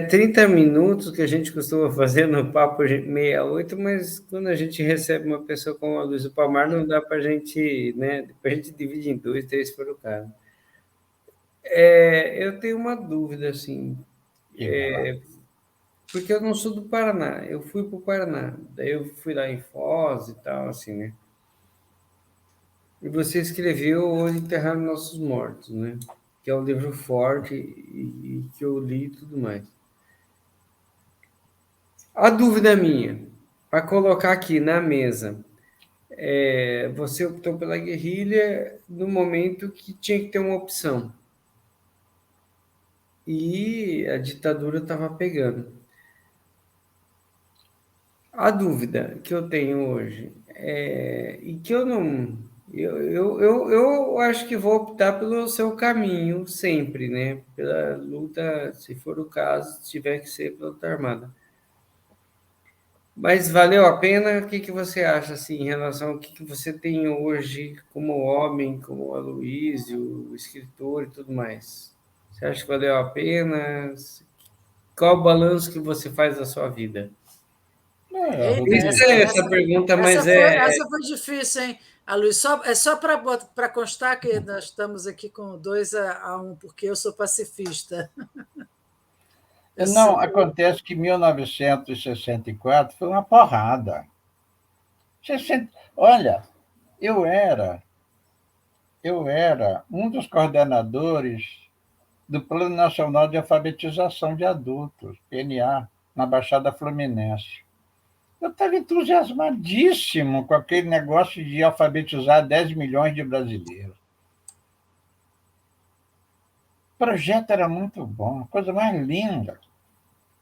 30 minutos que a gente costuma fazer no Papo 68, mas quando a gente recebe uma pessoa como a Luísa Palmar, não dá para a gente, né? A gente divide em dois, três se for o caso. Eu tenho uma dúvida, assim, Diga lá. porque eu não sou do Paraná, eu fui para o Paraná, daí eu fui lá em Foz e tal, assim, né? E você escreveu Onde Enterrar Nossos Mortos, né? Que é um livro forte e que eu li e tudo mais. A dúvida minha, para colocar aqui na mesa, você optou pela guerrilha no momento que tinha que ter uma opção. E a ditadura estava pegando. A dúvida que eu tenho hoje e que eu não. Eu acho que vou optar pelo seu caminho sempre, né? Pela luta, se for o caso, se tiver que ser pela luta armada. Mas valeu a pena? O que que você acha assim em relação ao que você tem hoje como homem, como Aloysio, escritor e tudo mais? Você acha que valeu a pena? Qual o balanço que você faz da sua vida? Eita, Rodrigo, Estranha essa pergunta, mas essa foi difícil, hein? A Luiz, só para constar que nós estamos aqui com 2-1, porque eu sou pacifista. Eu não, sou. acontece que 1964 foi uma porrada. Olha, eu era, eu era um dos coordenadores do Plano Nacional de Alfabetização de Adultos, PNA, na Baixada Fluminense. Eu estava entusiasmadíssimo com aquele negócio de alfabetizar 10 milhões de brasileiros. O projeto era muito bom, a coisa mais linda.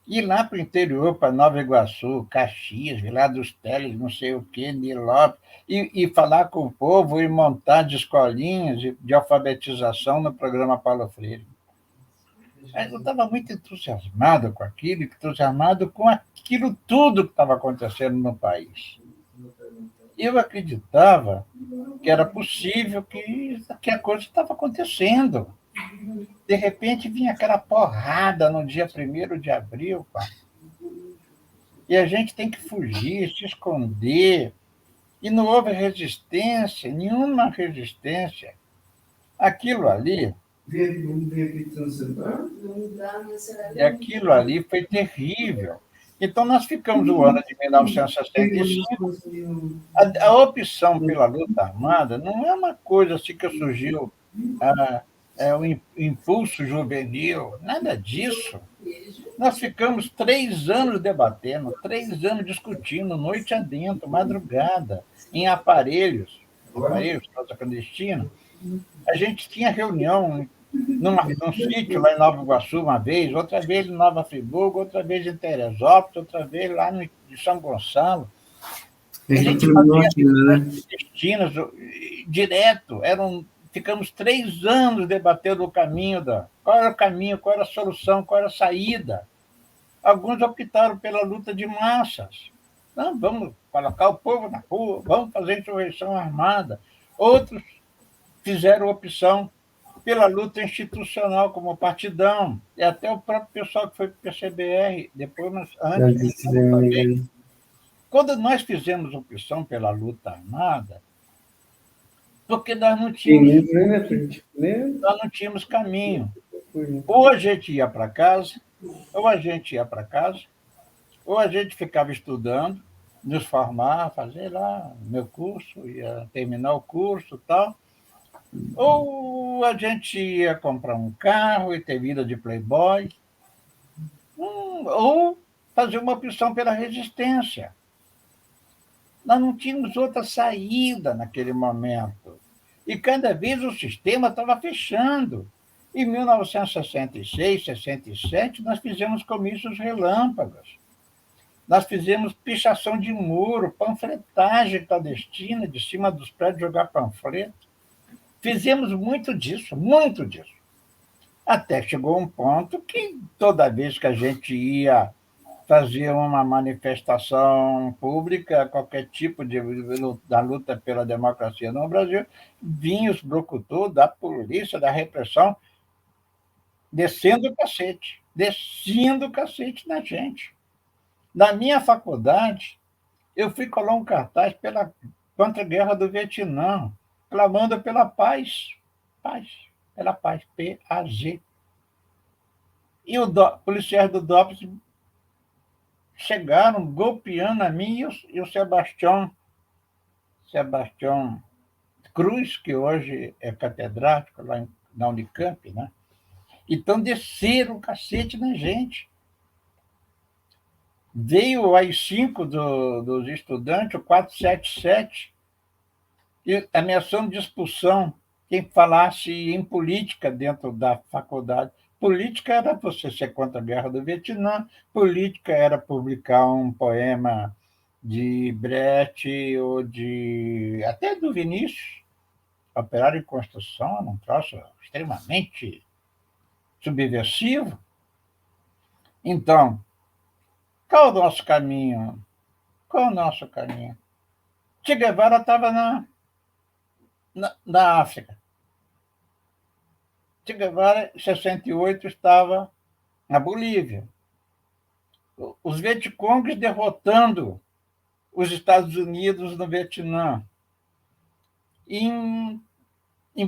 Ir lá para o interior, para Nova Iguaçu, Caxias, Vila dos Teles, não sei o quê, Nilópolis, e falar com o povo e montar de escolinhas de alfabetização no programa Paulo Freire. Eu estava muito entusiasmado com aquilo, entusiasmado com aquilo tudo que estava acontecendo no país. Eu acreditava que era possível que a coisa estava acontecendo. De repente vinha aquela porrada no dia 1º de abril, pá. E a gente tem que fugir, se esconder. E não houve resistência, nenhuma resistência. Aquilo ali, foi terrível. Então, nós ficamos no ano de 1965. A opção pela luta armada não é uma coisa assim que surgiu, um impulso juvenil, nada disso. Nós ficamos 3 anos debatendo, 3 anos discutindo, noite adentro, madrugada, em aparelhos clandestinos. A gente tinha reunião num sítio lá em Nova Iguaçu uma vez, outra vez em Nova Friburgo, outra vez em Teresópolis, outra vez lá em São Gonçalo. A gente fazia clandestinas direto. Ficamos 3 anos debatendo o caminho qual era o caminho, qual era a solução, qual era a saída. Alguns optaram pela luta de massas. Não, vamos colocar o povo na rua, vamos fazer insurreição armada. Outros fizeram opção pela luta institucional, como partidão, e até o próprio pessoal que foi para o PCBR, depois, antes. Quando nós fizemos opção pela luta armada, porque nós não tínhamos caminho. Ou a gente ia para casa, ou a gente ficava estudando, nos formar, fazer lá meu curso, ia terminar o curso e tal, ou a gente ia comprar um carro e ter vida de playboy, ou fazer uma opção pela resistência. Nós não tínhamos outra saída naquele momento. E cada vez o sistema estava fechando. Em 1966, 67, nós fizemos comícios relâmpagos. Nós fizemos pichação de muro, panfletagem clandestina de cima dos prédios, jogar panfleto. Fizemos muito disso. Até chegou um ponto que toda vez que a gente ia fazer uma manifestação pública, qualquer tipo da luta pela democracia no Brasil, vinham os brucutus da polícia, da repressão, descendo o cacete na gente. Na minha faculdade, eu fui colar um cartaz contra a guerra do Vietnã, clamando pela paz, pela paz, P-A-Z. E os policiais do DOPS chegaram golpeando a mim e o Sebastião Cruz, que hoje é catedrático lá na Unicamp, né? Então, desceram o cacete na gente. Veio o AI-5 dos estudantes, o 477, e ameaçando de expulsão quem falasse em política dentro da faculdade. Política era você ser contra a guerra do Vietnã, política era publicar um poema de Brecht ou até do Vinícius, Operário em Construção, um troço extremamente subversivo. Então, qual é o nosso caminho? Che Guevara estava na África. Che Guevara, em 68, estava na Bolívia. Os Vietcongues derrotando os Estados Unidos no Vietnã. Em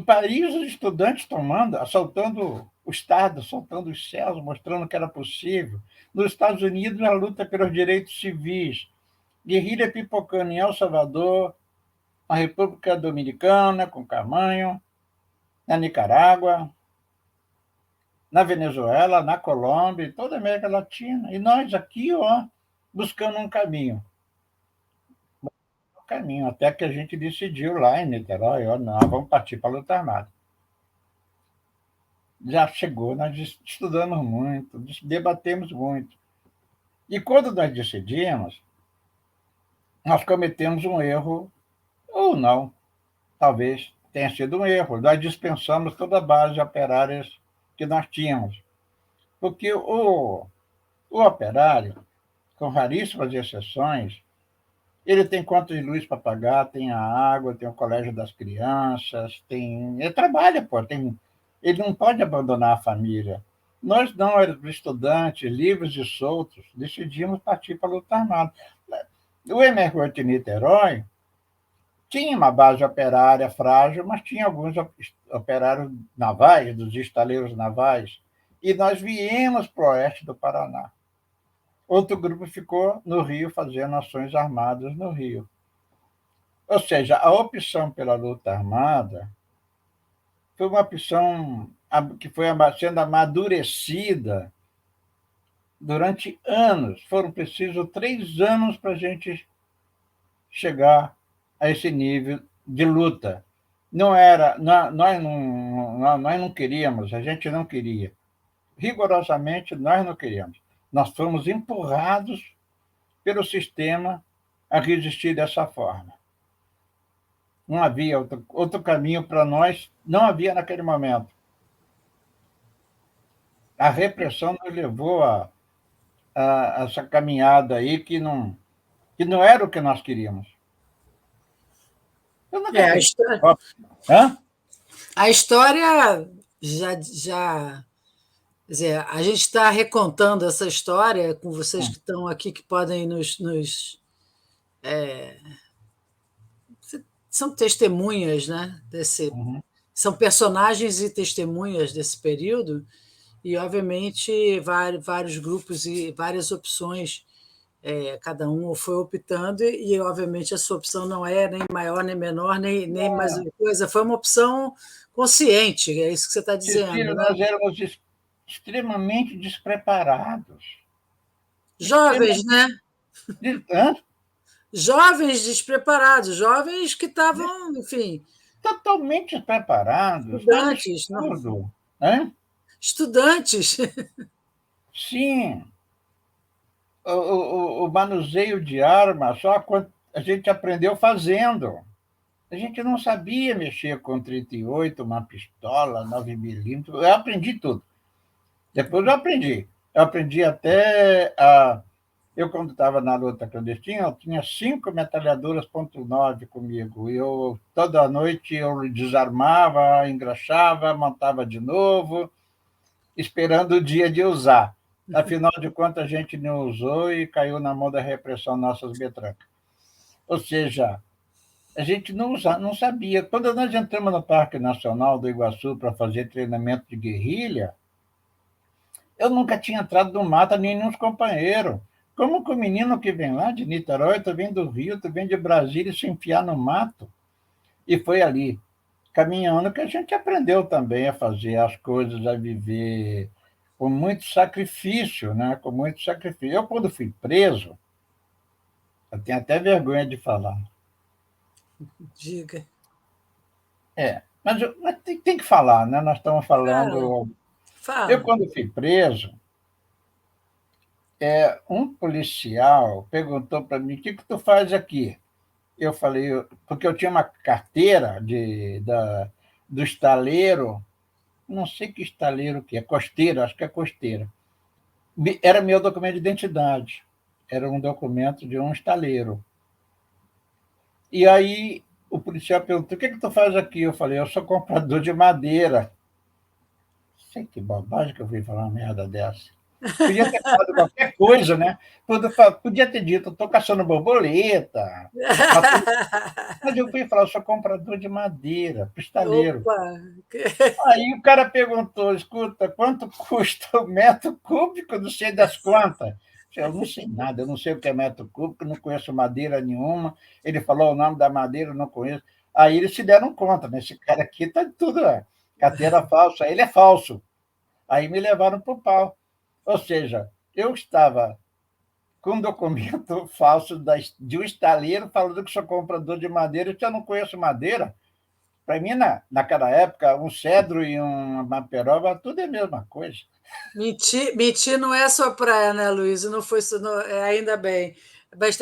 Paris, os estudantes assaltando o Estado, assaltando os céus, mostrando que era possível. Nos Estados Unidos, a luta pelos direitos civis. Guerrilha pipocando em El Salvador, na República Dominicana, com Camanho, na Nicarágua, na Venezuela, na Colômbia, em toda a América Latina. E nós aqui, buscando um caminho. Até que a gente decidiu lá em Niterói, não, vamos partir para a luta armada. Já chegou, nós estudamos muito, debatemos muito. E quando nós decidimos, nós cometemos um erro, ou não, talvez tenha sido um erro. Nós dispensamos toda a base de operários que nós tínhamos. Porque o operário, com raríssimas exceções, ele tem conta de luz para pagar, tem a água, tem o colégio das crianças, ele trabalha, pô, ele não pode abandonar a família. Nós não, éramos estudantes, livres e soltos, decidimos partir para a luta armada. O MR8 em Niterói tinha uma base operária frágil, mas tinha alguns operários navais, dos estaleiros navais, e nós viemos para o oeste do Paraná. Outro grupo ficou no Rio fazendo ações armadas no Rio. Ou seja, a opção pela luta armada foi uma opção que foi sendo amadurecida durante anos. Foram precisos 3 anos para a gente chegar a esse nível de luta. Nós não queríamos, a gente não queria. Rigorosamente, nós não queríamos. Nós fomos empurrados pelo sistema a resistir dessa forma. Não havia outro caminho para nós, não havia naquele momento. A repressão nos levou a essa caminhada aí que não era o que nós queríamos. Eu não A história, a história já. Quer dizer, a gente está recontando essa história com vocês que estão aqui, que podem são testemunhas, né? São personagens e testemunhas desse período, e, obviamente, vários grupos e várias opções, cada um foi optando, e, obviamente, a sua opção não é nem maior, nem menor, nem mais uma coisa, foi uma opção consciente, é isso que você está dizendo. Cecília, né? Nós éramos extremamente despreparados. Jovens, né? Hã? Jovens despreparados, jovens que estavam, enfim... Totalmente despreparados. Estudantes. Tudo. Hã? Estudantes. Sim. O manuseio de arma, só quando a gente aprendeu fazendo. A gente não sabia mexer com 38, uma pistola, 9mm. Eu aprendi tudo. Depois eu aprendi. Eu aprendi até a... Eu, quando estava na luta clandestina, eu tinha 5 metralhadoras .9 comigo. Toda noite eu desarmava, engraxava, montava de novo, esperando o dia de usar. Afinal de contas, a gente não usou e caiu na mão da repressão nossas metrancas. Ou seja, a gente não sabia. Quando nós entramos no Parque Nacional do Iguaçu para fazer treinamento de guerrilha, eu nunca tinha entrado no mato, nem nos companheiros. Como que o menino que vem lá de Niterói, tu vem do Rio, tu vem de Brasília, se enfiar no mato? E foi ali, caminhando, que a gente aprendeu também a fazer as coisas, a viver com muito sacrifício, né? Com muito sacrifício. Eu, quando fui preso, eu tenho até vergonha de falar. Diga. Mas tem que falar, né? Nós estamos falando... Fala. Eu, quando fui preso, um policial perguntou para mim: o que tu faz aqui? Eu falei, porque eu tinha uma carteira do estaleiro, não sei que estaleiro que é, costeira, acho que é costeira. Era meu documento de identidade, era um documento de um estaleiro. E aí o policial perguntou: o que tu faz aqui? Eu falei: eu sou comprador de madeira. Sei que bobagem que eu fui falar uma merda dessa. Podia ter falado qualquer coisa, né? Podia ter dito: estou caçando borboleta. Mas eu fui falar: eu sou comprador de madeira, pistaleiro. Opa! Aí o cara perguntou: escuta, quanto custa o metro cúbico? Não sei das contas. Eu não sei nada, eu não sei o que é metro cúbico, não conheço madeira nenhuma. Ele falou o nome da madeira, eu não conheço. Aí eles se deram conta, né? Esse cara aqui está tudo, carteira falsa, ele é falso. Aí me levaram para o pau. Ou seja, eu estava com um documento falso de um estaleiro falando que sou comprador de madeira, que eu não conheço madeira. Para mim, naquela época, um cedro e uma peroba, tudo é a mesma coisa. Mentir não é só praia, né, Luiz? Não foi ainda bem. Mas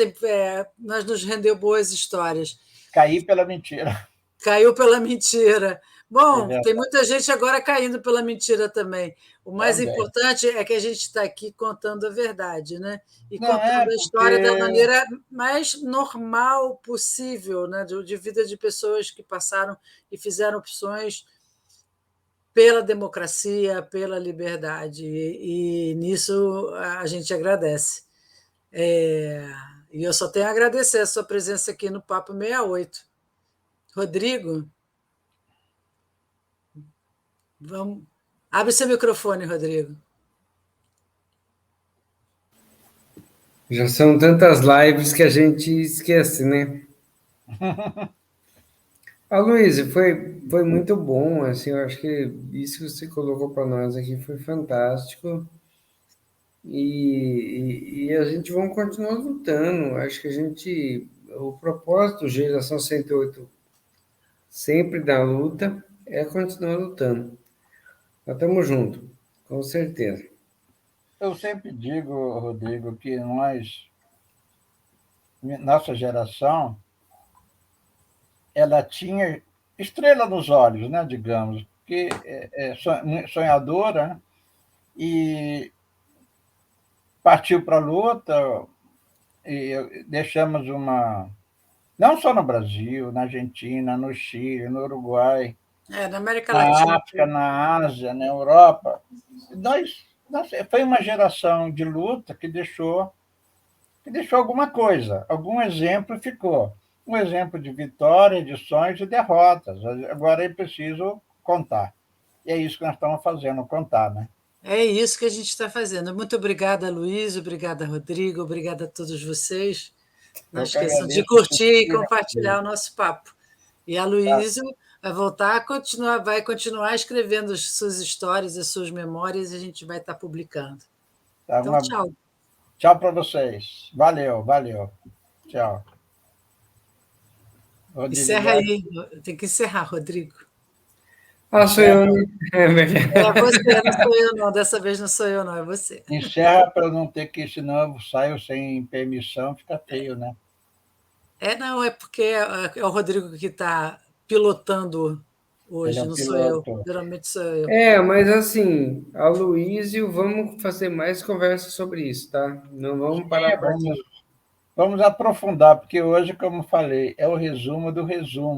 nós nos rendeu boas histórias. Cair pela mentira. Caiu pela mentira. É Bom, tem verdade. muita gente agora caindo pela mentira também. O mais Também. importante é que a gente está aqui contando a verdade, né? E Não é contando a história da porque maneira mais normal possível, né? De vida de pessoas que passaram e fizeram opções pela democracia, pela liberdade. E nisso a gente agradece. E eu só tenho a agradecer a sua presença aqui no Papo 68. Rodrigo, vamos. Abre seu microfone, Rodrigo. Já são tantas lives que a gente esquece, né? Luiz, foi muito bom, assim, eu acho que isso que você colocou para nós aqui foi fantástico. E a gente vai continuar lutando. Acho que o propósito Geração 108, sempre da luta, é continuar lutando. Nós estamos juntos, com certeza. eu sempre digo, Rodrigo, que nossa geração, ela tinha estrela nos olhos, né, digamos, porque sonhadora, né, e partiu para a luta e deixamos não só no Brasil, na Argentina, no Chile, no Uruguai, Na América na Latina. África, na Ásia, na Europa. Foi uma geração de luta que deixou alguma coisa, algum exemplo ficou. Um exemplo de vitória, de sonhos e derrotas. Agora é preciso contar. E é isso que nós estamos fazendo, contar, né? É isso que a gente está fazendo. Muito obrigada, Luiz, obrigada, Rodrigo, obrigada a todos vocês. Não Eu que esqueçam de agradeço. curtir e compartilhar o nosso papo. E a Tá, Luísa vai voltar a continuar, vai continuar escrevendo as suas histórias, as suas memórias, e a gente vai estar publicando. tá, Então, tchau. tchau para vocês. Valeu, valeu. Tchau. Rodrigo Encerra Guedes. aí. Tem que encerrar, Rodrigo. Sou eu, né? É você, não sou eu, não. Dessa vez não sou eu, não, é você. Encerra para não ter que, senão eu saio sem permissão, fica feio, né? Não, é porque é o Rodrigo que está pilotando Ele é hoje, o não sou eu. piloto. Geralmente sou eu. Mas assim, Aloysio, vamos fazer mais conversa sobre isso, tá? Não vamos parar por aqui. Vamos aprofundar, porque hoje, como falei, é o resumo do resumo.